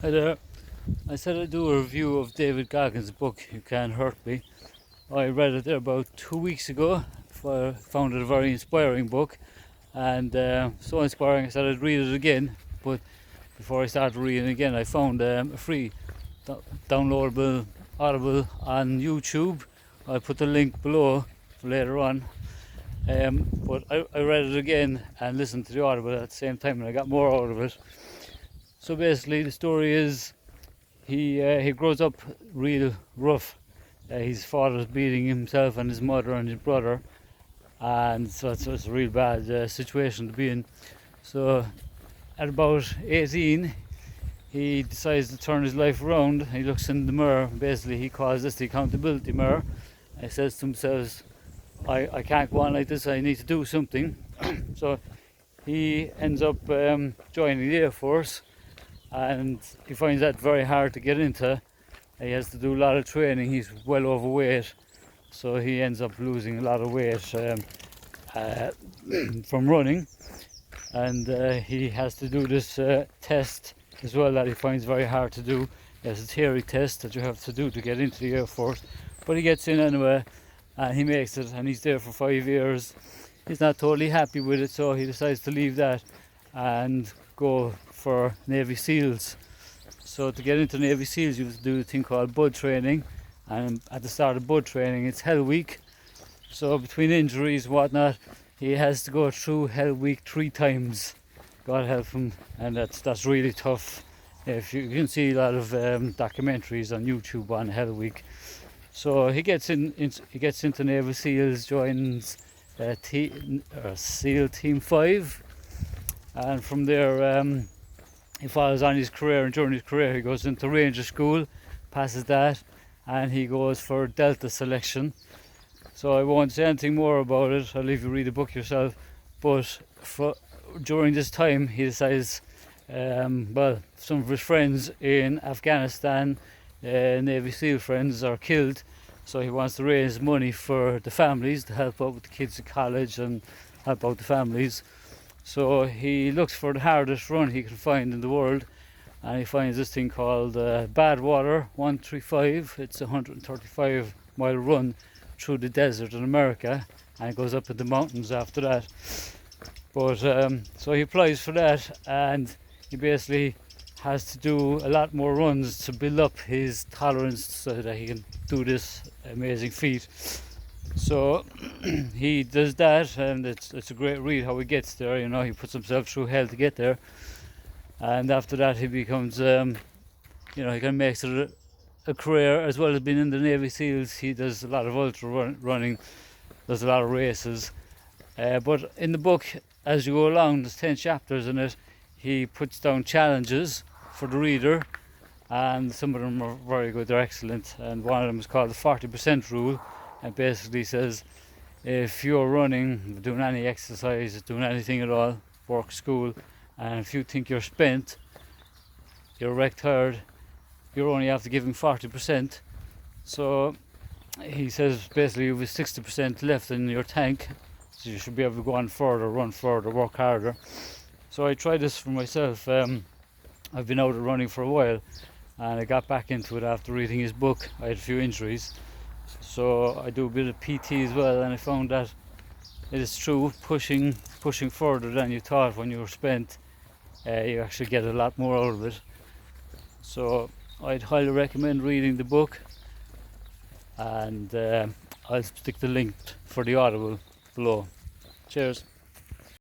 Hi there. I said I'd do a review of David Goggins' book, You Can't Hurt Me. I read it there about 2 weeks ago. Found it a very inspiring book, and so inspiring I said I'd read it again. But before I started reading again, I found a free downloadable Audible on YouTube. I'll put the link below for later on. But I read it again and listened to the Audible at the same time, and I got more out of it. So basically, the story is he grows up real rough. His father's beating himself and his mother and his brother, and so it's a real bad situation to be in. So at about 18, he decides to turn his life around. He looks in the mirror. Basically, he calls this the accountability mirror. He says to himself, I can't go on like this, I need to do something. So he ends up joining the Air Force, and he finds that very hard to get into. He has to do a lot of training. He's well overweight, so he ends up losing a lot of weight from running, and he has to do this test as well that he finds very hard to do. It's a theory test that you have to do to get into the Air Force, but he gets in anyway, and he makes it, and he's there for 5 years. He's not totally happy with it, so he decides to leave that and go for Navy SEALs. So to get into Navy SEALs, you have to do a thing called bud training, and at the start of bud training, it's Hell Week. So between injuries and whatnot, he has to go through Hell Week 3 times. God help him, and that's really tough. If you can see a lot of documentaries on YouTube on Hell Week. So he gets into Navy SEALs, joins SEAL Team 5, and from there he follows on his career, and during his career he goes into Ranger School, passes that, and he goes for Delta selection. So I won't say anything more about it, I'll leave you read the book yourself. But during this time he decides, some of his friends in Afghanistan, Navy SEAL friends, are killed, so he wants to raise money for the families to help out with the kids at college and help out the families. So he looks for the hardest run he can find in the world, and he finds this thing called Badwater 135. It's a 135-mile run through the desert in America, and it goes up in the mountains after that. But so he applies for that, and he basically has to do a lot more runs to build up his tolerance so that he can do this amazing feat. So he does that, and it's a great read how he gets there. You know, he puts himself through hell to get there, and after that he becomes, he kind of makes it a career. As well as being in the Navy SEALs, he does a lot of ultra running, does a lot of races. But in the book, as you go along, there's 10 chapters in it. He puts down challenges for the reader, and some of them are very good, they're excellent. And one of them is called the 40% rule, and basically says if you're running, doing any exercise, doing anything at all, work, school, and if you think you're spent, you're wrecked hard, you only have to give him 40%. So he says basically you have 60% left in your tank, so you should be able to go on further, run further, work harder. So I tried this for myself. I've been out of running for a while, and I got back into it after reading his book. I had a few injuries, so I do a bit of PT as well, and I found that it is true, pushing further than you thought when you were spent, you actually get a lot more out of it. So I'd highly recommend reading the book, and I'll stick the link for the Audible below. Cheers.